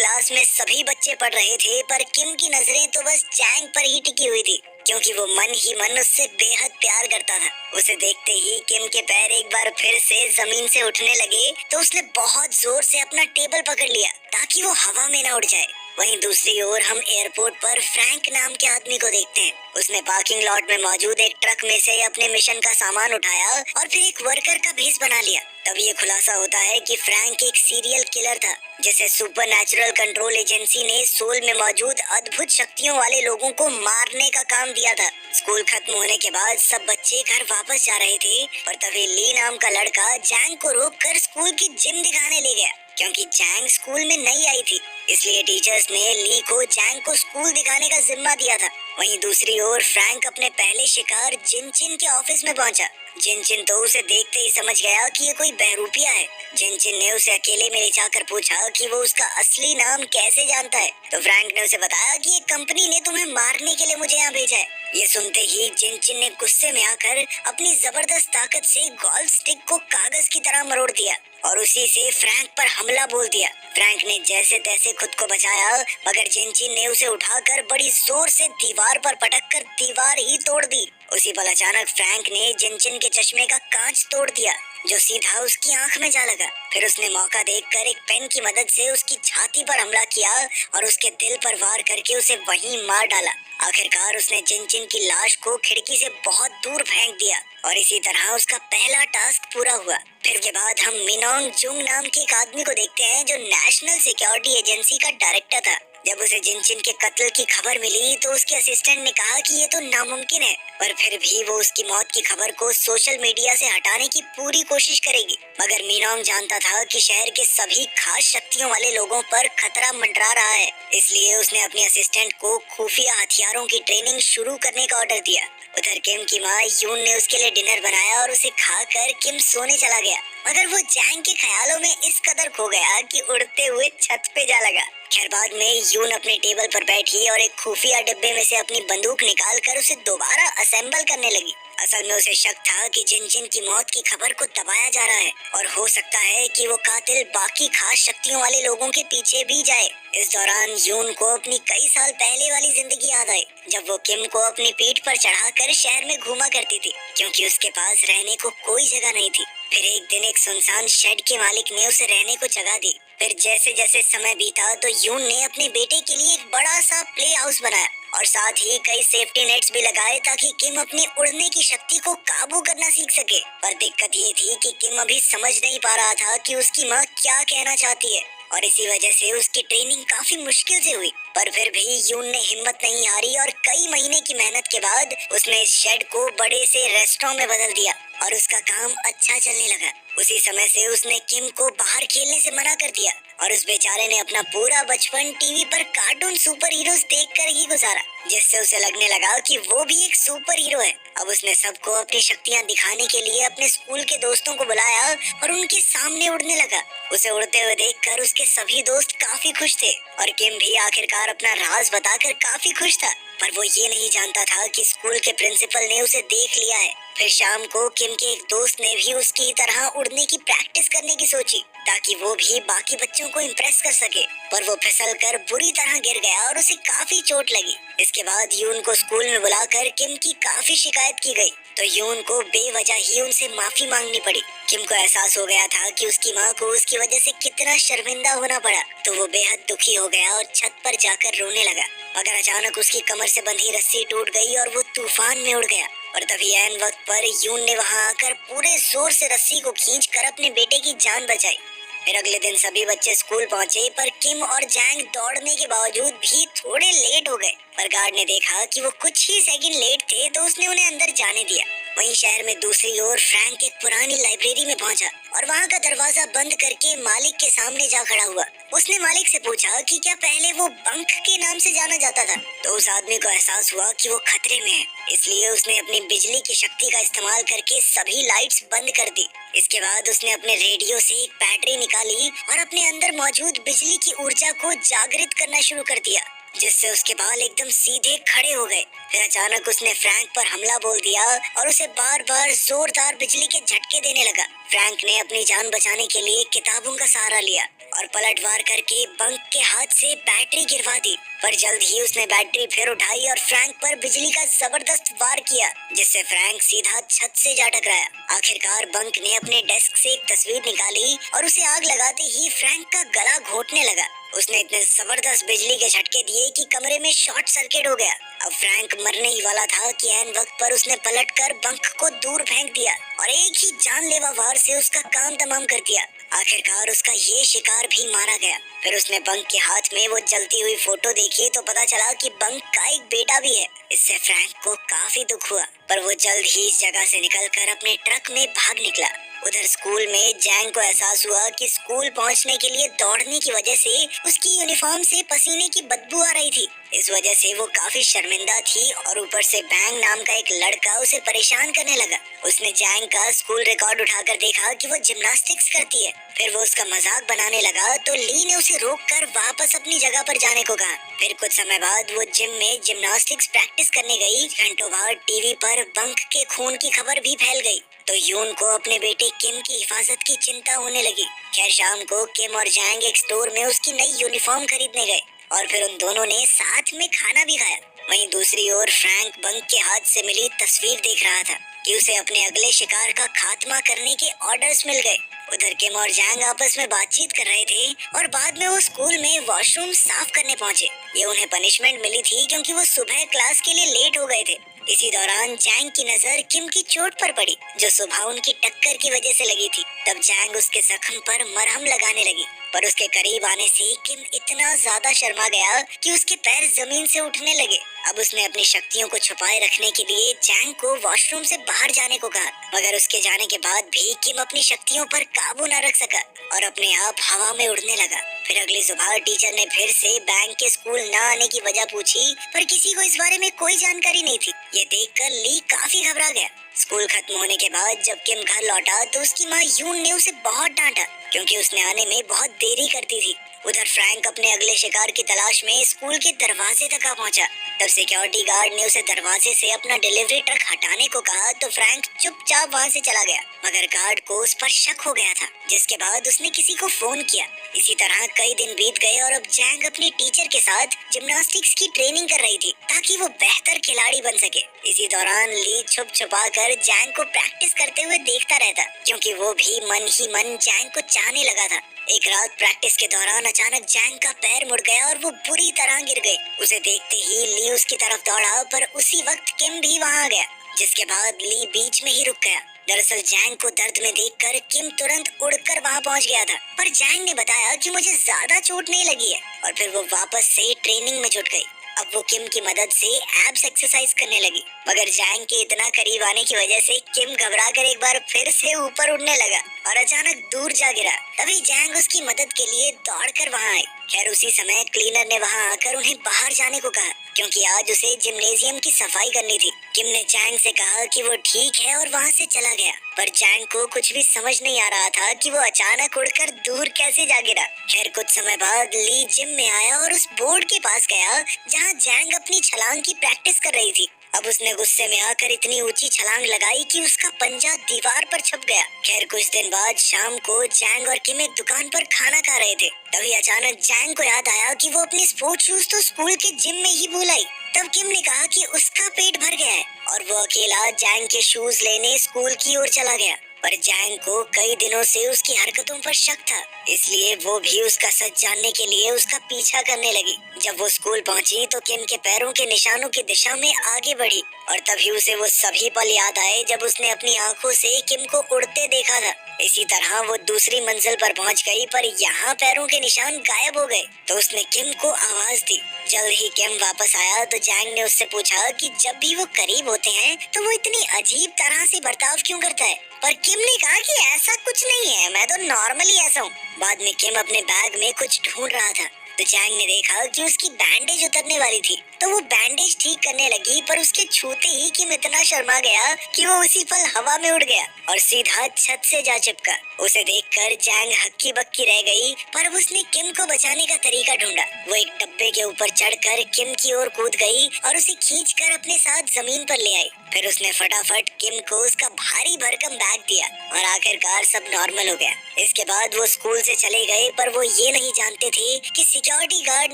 Class में सभी बच्चे पढ़ रहे थे, पर किम की नजरें तो बस जैंग पर ही टिकी हुई थी, क्योंकि वो मन ही मन उससे बेहद प्यार करता था। उसे देखते ही किम के पैर एक बार फिर से जमीन से उठने लगे, तो उसने बहुत जोर से अपना टेबल पकड़ लिया ताकि वो हवा में न उड़ जाए। वहीं दूसरी ओर हम एयरपोर्ट पर फ्रैंक नाम के आदमी को देखते हैं। उसने पार्किंग लॉट में मौजूद एक ट्रक में से अपने मिशन का सामान उठाया और फिर एक वर्कर का भेष बना लिया। तब ये खुलासा होता है कि फ्रैंक एक सीरियल किलर था, जिसे सुपरनैचुरल कंट्रोल एजेंसी ने सोल में मौजूद अद्भुत शक्तियों वाले लोगों को मारने का काम दिया था। स्कूल खत्म होने के बाद सब बच्चे घर वापस जा रहे थे, पर तभी ली नाम का लड़का जैंग को रोककर स्कूल की जिम दिखाने ले गया। क्योंकि जैंग स्कूल में नई आई थी, इसलिए टीचर्स ने ली को जैंग को स्कूल दिखाने का जिम्मा दिया था। वहीं दूसरी ओर फ्रैंक अपने पहले शिकार जिनचिन के ऑफिस में पहुंचा। जिनचिन तो उसे देखते ही समझ गया कि ये कोई बहरूपिया है। जिनचिन ने उसे अकेले में ले जाकर पूछा कि वो उसका असली नाम कैसे जानता है, तो फ्रैंक ने उसे बताया कि एक कंपनी ने तुम्हें मारने के लिए मुझे यहाँ भेजा है। ये सुनते ही जिनचिन ने गुस्से में आकर अपनी जबरदस्त ताकत से गोल्फ स्टिक को कागज की तरह मरोड़ दिया और उसी से फ्रैंक पर हमला बोल दिया। फ्रैंक ने जैसे तैसे खुद को बचाया, मगर जिनचिन ने उसे उठाकर बड़ी जोर से दीवार पर पटककर दीवार ही तोड़ दी। उसी पल अचानक फ्रैंक ने जिनचिन के चश्मे का कांच तोड़ दिया, जो सीधा उसकी आंख में जा लगा। फिर उसने मौका देखकर एक पेन की मदद से उसकी छाती पर हमला किया और उसके दिल पर वार करके उसे वहीं मार डाला। आखिरकार उसने जिनचिन की लाश को खिड़की से बहुत दूर फेंक दिया और इसी तरह उसका पहला टास्क पूरा हुआ। फिर के बाद हम मिनोंग जुंग नाम के एक आदमी को देखते हैं, जो नेशनल सिक्योरिटी एजेंसी का डायरेक्टर था। जब उसे जिनचिन के कत्ल की खबर मिली, तो उसके असिस्टेंट ने कहा कि ये तो नामुमकिन है, पर फिर भी वो उसकी मौत की खबर को सोशल मीडिया से हटाने की पूरी कोशिश करेगी। मगर मिनोंग जानता था कि शहर के सभी खास शक्तियों वाले लोगों पर खतरा मंडरा रहा है, इसलिए उसने अपने असिस्टेंट को खुफिया हथियारों की ट्रेनिंग शुरू करने का ऑर्डर दिया। उधर किम की माँ यून ने उसके लिए डिनर बनाया और उसे खाकर किम सोने चला गया, मगर वो जैंग के ख्यालों में इस कदर खो गया कि उड़ते हुए छत पे जा लगा। खैर बाद में यून अपने टेबल पर बैठी और एक खुफिया डिब्बे में से अपनी बंदूक निकालकर उसे दोबारा असेंबल करने लगी। असल में उसे शक था कि जिनचिन की मौत की खबर को दबाया जा रहा है और हो सकता है कि वो कातिल बाकी खास शक्तियों वाले लोगों के पीछे भी जाए। इस दौरान यून को अपनी कई साल पहले वाली जिंदगी याद आई, जब वो किम को अपनी पीठ पर चढ़ाकर शहर में घूमा करती थी, क्योंकि उसके पास रहने को कोई जगह नहीं थी। फिर एक दिन एक सुनसान शेड के मालिक ने उसे रहने को जगह दी। फिर जैसे जैसे समय बीता, तो यून ने अपने बेटे के लिए एक बड़ा सा प्ले हाउस बनाया और साथ ही कई सेफ्टी नेट्स भी लगाए, ताकि किम अपनी उड़ने की शक्ति को काबू करना सीख सके। पर दिक्कत ये थी कि किम अभी समझ नहीं पा रहा था कि उसकी माँ क्या कहना चाहती है, और इसी वजह से उसकी ट्रेनिंग काफी मुश्किल से हुई। पर फिर भी यून ने हिम्मत नहीं हारी और कई महीने की मेहनत के बाद उसने इस शेड को बड़े से रेस्टोरेंट में बदल दिया और उसका काम अच्छा चलने लगा। उसी समय से उसने किम को बाहर खेलने से मना कर दिया और उस बेचारे ने अपना पूरा बचपन टीवी पर कार्टून सुपर हीरोज देखकर ही गुजारा, जिससे उसे लगने लगा कि वो भी एक सुपर हीरो है। अब उसने सबको अपनी शक्तियां दिखाने के लिए अपने स्कूल के दोस्तों को बुलाया और उनके सामने उड़ने लगा। उसे उड़ते हुए देखकर उसके सभी दोस्त काफी खुश थे और किम भी आखिरकार अपना राज बताकर काफी खुश था। पर वो ये नहीं जानता था कि स्कूल के प्रिंसिपल ने उसे देख लिया है। फिर शाम को किम के एक दोस्त ने भी उसकी तरह उड़ने की प्रैक्टिस करने की सोची, ताकि वो भी बाकी बच्चों को इम्प्रेस कर सके, पर वो फिसलकर बुरी तरह गिर गया और उसे काफी चोट लगी। इसके बाद यून को स्कूल में बुलाकर किम की काफी शिकायत की गई, तो यून को बेवजह ही उनसे माफी मांगनी पड़ी। किम को एहसास हो गया था कि उसकी माँ को उसकी वजह से कितना शर्मिंदा होना पड़ा, तो वो बेहद दुखी हो गया और छत पर जाकर रोने लगा। मगर अचानक उसकी कमर से बंधी रस्सी टूट गई और वो तूफान में उड़ गया। और तभी ऐन वक्त पर यून ने वहां आकर पूरे जोर से रस्सी को खींचकर अपने बेटे की जान बचाई। फिर अगले दिन सभी बच्चे स्कूल पहुंचे, पर किम और जैंग दौड़ने के बावजूद भी थोड़े लेट हो गए। पर गार्ड ने देखा कि वो कुछ ही सेकंड लेट थे, तो उसने उन्हें अंदर जाने दिया। वहीं शहर में दूसरी ओर फ्रैंक एक पुरानी लाइब्रेरी में पहुंचा और वहां का दरवाजा बंद करके मालिक के सामने जा खड़ा हुआ। उसने मालिक से पूछा कि क्या पहले वो बंक के नाम से जाना जाता था, तो उस आदमी को एहसास हुआ कि वो खतरे में है, इसलिए उसने अपनी बिजली की शक्ति का इस्तेमाल करके सभी लाइट्स बंद कर दी। इसके बाद उसने अपने रेडियो से एक बैटरी निकाली और अपने अंदर मौजूद बिजली की ऊर्जा को जागृत करना शुरू कर दिया, जिससे उसके बाल एकदम सीधे खड़े हो गए। फिर अचानक उसने फ्रैंक पर हमला बोल दिया और उसे बार बार जोरदार बिजली के झटके देने लगा। फ्रैंक ने अपनी जान बचाने के लिए किताबों का सहारा लिया और पलटवार करके बंक के हाथ से बैटरी गिरवा दी, पर जल्द ही उसने बैटरी फिर उठाई और फ्रैंक पर बिजली का जबरदस्त वार किया, जिससे फ्रैंक सीधा छत से जा टकराया। आखिरकार बंक ने अपने डेस्क से एक तस्वीर निकाली और उसे आग लगाते ही फ्रैंक का गला घोटने लगा। उसने इतने जबरदस्त बिजली के झटके दिए कि कमरे में शॉर्ट सर्किट हो गया। अब फ्रैंक मरने ही वाला था कि ऐन वक्त पर उसने पलटकर बंक को दूर फेंक दिया और एक ही जानलेवा वार से उसका काम तमाम कर दिया। आखिरकार उसका ये शिकार भी मारा गया। फिर उसने बंक के हाथ में वो जलती हुई फोटो देखी तो पता चला कि बंक का एक बेटा भी है। इससे फ्रैंक को काफी दुख हुआ, पर वो जल्द ही इस जगह से निकलकर अपने ट्रक में भाग निकला। उधर स्कूल में जैंग को एहसास हुआ कि स्कूल पहुंचने के लिए दौड़ने की वजह से उसकी यूनिफॉर्म से पसीने की बदबू आ रही थी। इस वजह से वो काफी शर्मिंदा थी और ऊपर से बैंग नाम का एक लड़का उसे परेशान करने लगा। उसने जैंग का स्कूल रिकॉर्ड उठाकर देखा कि वो जिम्नास्टिक्स करती है। फिर वो उसका मजाक बनाने लगा तो ली ने उसे रोककर वापस अपनी जगह पर जाने को कहा। फिर कुछ समय बाद वो जिम में जिम्नास्टिक्स प्रैक्टिस करने गई। घंटों बाद टीवी पर बंक के खून की खबर भी फैल गई तो यून को अपने बेटे किम की हिफाजत की चिंता होने लगी। खैर शाम को किम और जैंग एक स्टोर में उसकी नई यूनिफॉर्म खरीदने गए और फिर उन दोनों ने साथ में खाना भी खाया। वहीं दूसरी ओर फ्रैंक बंक के हाथ से मिली तस्वीर देख रहा था कि उसे अपने अगले शिकार का खात्मा करने के ऑर्डर्स मिल गए। उधर किम और जैंग आपस में बातचीत कर रहे थे और बाद में वो स्कूल में वॉशरूम साफ करने पहुंचे। ये उन्हें पनिशमेंट मिली थी क्योंकि वो सुबह क्लास के लिए लेट हो गए थे। इसी दौरान जैंग की नजर किम की चोट पर पड़ी जो सुबह उनकी टक्कर की वजह से लगी थी। तब जैंग उसके जख्म पर मरहम लगाने लगी, पर उसके करीब आने से किम इतना ज्यादा शर्मा गया कि उसके पैर जमीन से उठने लगे। अब उसने अपनी शक्तियों को छुपाए रखने के लिए जैंग को वॉशरूम से बाहर जाने को कहा, मगर उसके जाने के बाद भी किम अपनी शक्तियों पर काबू न रख सका और अपने आप हवा में उड़ने लगा। फिर अगली सुबह टीचर ने फिर से बैंक के स्कूल न आने की वजह पूछी, पर किसी को इस बारे में कोई जानकारी नहीं थी। ये देखकर ली काफी घबरा गया। स्कूल खत्म होने के बाद जब किम घर लौटा तो उसकी माँ यून ने उसे बहुत डांटा क्योंकि उसने आने में बहुत देरी कर दी थी। उधर फ्रैंक अपने अगले शिकार की तलाश में स्कूल के दरवाजे तक आ पहुंचा। तब सिक्योरिटी गार्ड ने उसे दरवाजे से अपना डिलीवरी ट्रक हटाने को कहा तो फ्रैंक चुपचाप वहां से चला गया, मगर गार्ड को उस पर शक हो गया था, जिसके बाद उसने किसी को फोन किया। इसी तरह कई दिन बीत गए और अब जैंग अपनी टीचर के साथ जिम्नास्टिक्स की ट्रेनिंग कर रही थी ताकि वो बेहतर खिलाड़ी बन सके। इसी दौरान ली छुप छुपा कर जैंग को प्रैक्टिस करते हुए देखता रहता क्योंकि वो भी मन ही मन जैंग को चाहने लगा था। एक रात प्रैक्टिस के दौरान अचानक जैंग का पैर मुड़ गया और वो बुरी तरह गिर गई। उसे देखते ही ली उसकी तरफ दौड़ा, पर उसी वक्त किम भी वहां आ गया, जिसके बाद ली बीच में ही रुक गया। दरअसल जैंग को दर्द में देखकर किम तुरंत उड़कर वहां पहुंच गया था, पर जैंग ने बताया कि मुझे ज्यादा चोट नहीं लगी है और फिर वो वापस से ट्रेनिंग में जुट गई। अब वो किम की मदद से एब्स एक्सरसाइज करने लगी, मगर जैंग के इतना करीब आने की वजह से किम घबराकर एक बार फिर से ऊपर उड़ने लगा और अचानक दूर जा गिरा। तभी जैंग उसकी मदद के लिए दौड़कर वहां आई। खैर उसी समय क्लीनर ने वहां आकर उन्हें बाहर जाने को कहा क्योंकि आज उसे जिम्नेजियम की सफाई करनी थी। किम ने जैंग से कहा कि वो ठीक है और वहां से चला गया, पर जैंग को कुछ भी समझ नहीं आ रहा था कि वो अचानक उड़कर दूर कैसे जा गिरा। खैर कुछ समय बाद ली जिम में आया और उस बोर्ड के पास गया जहाँ जैंग अपनी छलांग की प्रैक्टिस कर रही थी। अब उसने गुस्से में आकर इतनी ऊंची छलांग लगाई कि उसका पंजा दीवार पर छप गया। खैर कुछ दिन बाद शाम को जैंग और किम एक दुकान पर खाना खा रहे थे। तभी अचानक जैंग को याद आया कि वो अपने स्पोर्ट्स शूज तो स्कूल के जिम में ही भूल आई। तब किम ने कहा कि उसका पेट भर गया है और वो अकेला जैंग के शूज लेने स्कूल की ओर चला गया, पर जैंग को कई दिनों से उसकी हरकतों पर शक था, इसलिए वो भी उसका सच जानने के लिए उसका पीछा करने लगी। जब वो स्कूल पहुंची तो किम के पैरों के निशानों की दिशा में आगे बढ़ी और तभी उसे वो सभी पल याद आए जब उसने अपनी आंखों से किम को उड़ते देखा था। इसी तरह वो दूसरी मंजिल पर पहुंच गई, पर यहाँ पैरों के निशान गायब हो गए तो उसने किम को आवाज दी। जल्द ही किम वापस आया तो जैंग ने उससे पूछा कि जब भी वो करीब होते हैं तो वो इतनी अजीब तरह से बर्ताव क्यों करता है, पर किम ने कहा कि ऐसा कुछ नहीं है, मैं तो नॉर्मली ऐसा हूँ। बाद में किम अपने बैग में कुछ ढूंढ रहा था तो जैंग ने देखा कि उसकी बैंडेज उतरने वाली थी, तो वो बैंडेज ठीक करने लगी, पर उसके छूते ही किम इतना शर्मा गया कि वो उसी पल हवा में उड़ गया और सीधा छत से जा चिपका। उसे देखकर जैंग हक्की बक्की रह गई, पर अब उसने किम को बचाने का तरीका ढूंढा। वो एक डब्बे के ऊपर चढ़कर किम की ओर कूद गई और उसे खींचकर अपने साथ जमीन पर ले आई। फिर उसने फटाफट किम को उसका भारी भरकम बैग दिया और आखिरकार सब नॉर्मल हो गया। इसके बाद वो स्कूल से चले गए, पर वो ये नहीं जानते थे कि सिक्योरिटी गार्ड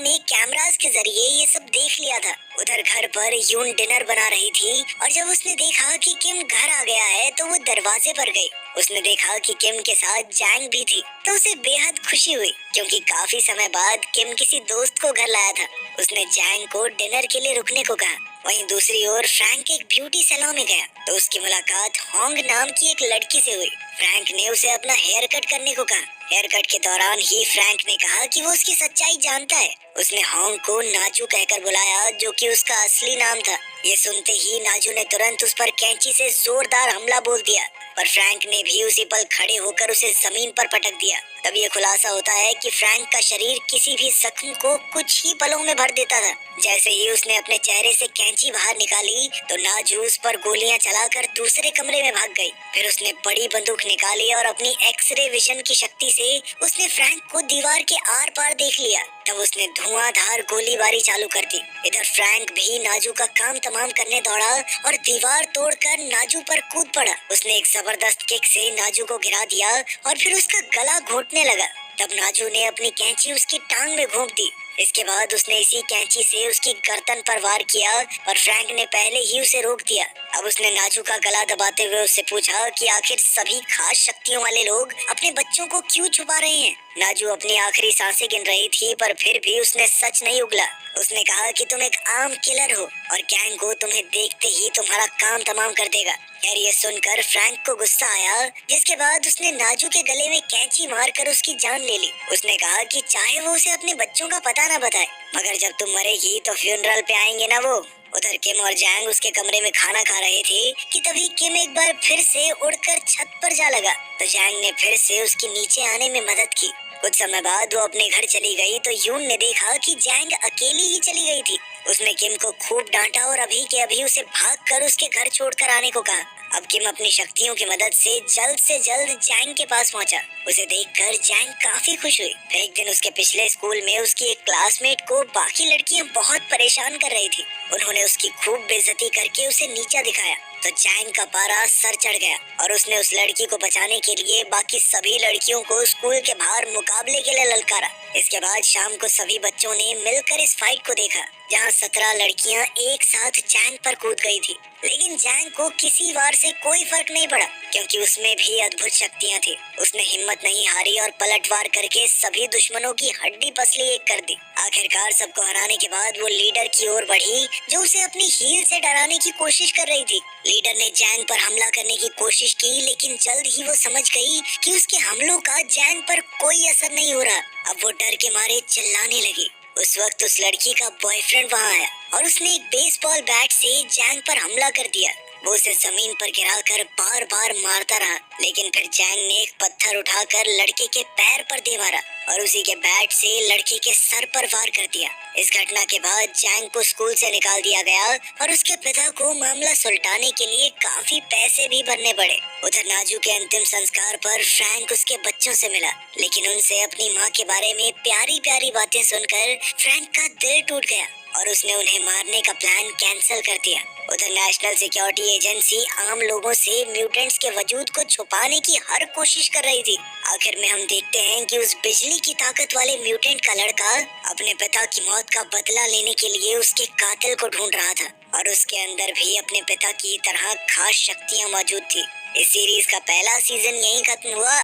ने कैमरास के जरिए ये सब देख लिया था। उधर घर पर यून डिनर बना रही थी और जब उसने देखा कि किम घर आ गया है तो वो दरवाजे पर गई। उसने देखा कि किम के साथ जैंग भी थी, तो उसे बेहद खुशी हुई क्योंकि काफी समय बाद किम किसी दोस्त को घर लाया था। उसने जैंग को डिनर के लिए रुकने को कहा। वहीं दूसरी ओर फ्रैंक एक ब्यूटी सैलून में गया तो उसकी मुलाकात होंग नाम की एक लड़की से हुई। फ्रैंक ने उसे अपना हेयर कट करने को कहा। हेयर कट के दौरान ही फ्रैंक ने कहा कि वो उसकी सच्चाई जानता है। उसने होंग को नाजू कहकर बुलाया, जो कि उसका असली नाम था। ये सुनते ही नाजू ने तुरंत उस पर कैंची से जोरदार हमला बोल दिया, पर फ्रैंक ने भी उसी पल खड़े होकर उसे जमीन पर पटक दिया। तब ये खुलासा होता है कि फ्रैंक का शरीर किसी भी जख्म को कुछ ही पलों में भर देता था। जैसे ही उसने अपने चेहरे से कैंची बाहर निकाली तो नाजू उस पर गोलियां चलाकर दूसरे कमरे में भाग गई। फिर उसने बड़ी बंदूक निकाली और अपनी एक्सरे विजन की शक्ति से उसने फ्रैंक को दीवार के आर पार देख लिया। तब उसने धुआंधार गोलीबारी चालू कर दी। इधर फ्रैंक भी नाजू का काम तमाम करने दौड़ा और दीवार तोड़कर नाजू पर कूद पड़ा। उसने एक जबरदस्त किक से नाजू को गिरा दिया और फिर उसका गला घोंटने लगा। तब नाजू ने अपनी कैंची उसकी टांग में घोंप दी। इसके बाद उसने इसी कैंची से उसकी गर्दन पर वार किया, पर फ्रैंक ने पहले ही उसे रोक दिया। अब उसने नाजू का गला दबाते हुए उससे पूछा कि आखिर सभी खास शक्तियों वाले लोग अपने बच्चों को क्यों छुपा रहे हैं। नाजू अपनी आखिरी सांसें गिन रही थी, पर फिर भी उसने सच नहीं उगला। उसने कहा कि तुम एक आम किलर हो और गैंग को तुम्हें देखते ही तुम्हारा काम तमाम कर देगा। यार ये सुनकर फ्रैंक को गुस्सा आया, जिसके बाद उसने नाजू के गले में कैंची मारकर उसकी जान ले ली। उसने कहा कि चाहे वो उसे अपने बच्चों का पता ना बताए, मगर जब तुम मरेगी तो फ्यूनरल पे आएंगे ना वो। उधर किम और जैंग उसके कमरे में खाना खा रहे थे कि तभी किम एक बार फिर से उड़कर छत पर जा लगा, तो जैंग ने फिर से उसकी नीचे आने में मदद की। कुछ समय बाद वो अपने घर चली गई तो यून ने देखा कि जैंग अकेली ही चली गई थी। उसने किम को खूब डांटा और अभी के अभी उसे भागकर उसके घर छोड़कर आने को कहा। अब किम अपनी शक्तियों की मदद से जल्द जैंग के पास पहुंचा। उसे देखकर जैंग काफी खुश हुई। एक दिन उसके पिछले स्कूल में उसकी एक क्लासमेट को बाकी लड़कियां बहुत परेशान कर रही थी। उन्होंने उसकी खूब बेइज्जती करके उसे नीचा दिखाया, तो जैंग का पारा सर चढ़ गया और उसने उस लड़की को बचाने के लिए बाकी सभी लड़कियों को स्कूल के बाहर मुकाबले के लिए ललकारा। इसके बाद शाम को सभी बच्चों ने मिलकर इस फाइट को देखा, जहां 17 लड़कियां एक साथ जैंग पर कूद गई थी। लेकिन जैंग को किसी वार से कोई फर्क नहीं पड़ा, क्योंकि उसमें भी अद्भुत शक्तियां थी। उसने हिम्मत नहीं हारी और पलटवार करके सभी दुश्मनों की हड्डी पसली एक कर दी। आखिरकार सबको हराने के बाद वो लीडर की ओर बढ़ी, जो उसे अपनी हील से डराने की कोशिश कर रही थी। लीडर ने जैंग पर हमला करने की कोशिश की, लेकिन जल्द ही वो समझ गई कि उसके हमलों का जैंग पर कोई असर नहीं हो रहा। अब वो डर के मारे चिल्लाने लगी। उस वक्त उस लड़की का बॉयफ्रेंड वहाँ आया और उसने एक बेसबॉल बैट से जैंग पर हमला कर दिया। वो उसे जमीन पर गिराकर बार बार मारता रहा, लेकिन फिर जैंग ने एक पत्थर उठाकर लड़के के पैर पर दे मारा और उसी के बैट से लड़के के सर पर वार कर दिया। इस घटना के बाद जैंग को स्कूल से निकाल दिया गया और उसके पिता को मामला सुलटाने के लिए काफी पैसे भी भरने पड़े। उधर नाजू के अंतिम संस्कार पर फ्रैंक उसके बच्चों से मिला, लेकिन उनसे अपनी माँ के बारे में प्यारी प्यारी बातें सुनकर फ्रैंक का दिल टूट गया और उसने उन्हें मारने का प्लान कैंसिल कर दिया। उधर नेशनल सिक्योरिटी एजेंसी आम लोगों से म्यूटेंट्स के वजूद को छुपाने की हर कोशिश कर रही थी। आखिर में हम देखते हैं कि उस बिजली की ताकत वाले म्यूटेंट का लड़का अपने पिता की मौत का बदला लेने के लिए उसके कातिल को ढूंढ रहा था और उसके अंदर भी अपने पिता की तरह खास शक्तियां मौजूद थी। इस सीरीज का पहला सीजन यहीं खत्म हुआ।